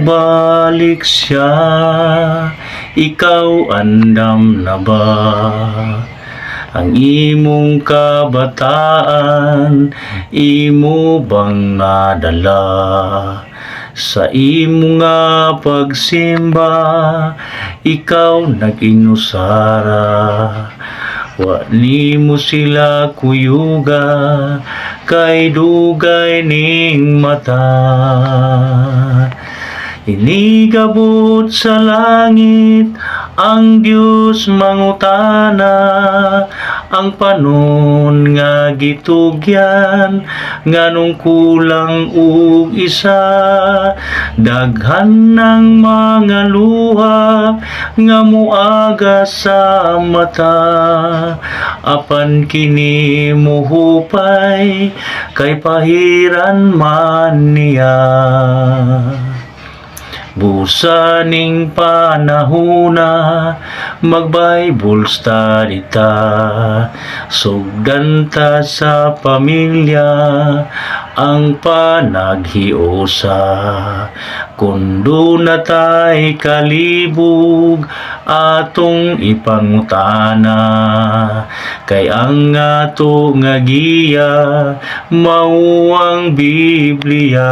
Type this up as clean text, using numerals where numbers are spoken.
mubalik siya, ikaw andam na ba? Ang imong kabataan, imo bang nadala? Sa imo nga pagsimba, ikaw nag-inusara. Wa nimo sila kuyuga, kay dugay ning mata. Inigabot sa langit ang Dios mangutana, ang panon nga gitugyan nganong kulang og isa. Daghan ng mga luha nga moaga sa mata, apan kini mohupay kay pahiran man niya. Busa ning panahona, mag-Bible study ta, sugdan ta sa pamilya ang panaghiusa. Kundo na tay kalibog atong ipangutana, kay ang ato nga giya mao ang Biblia.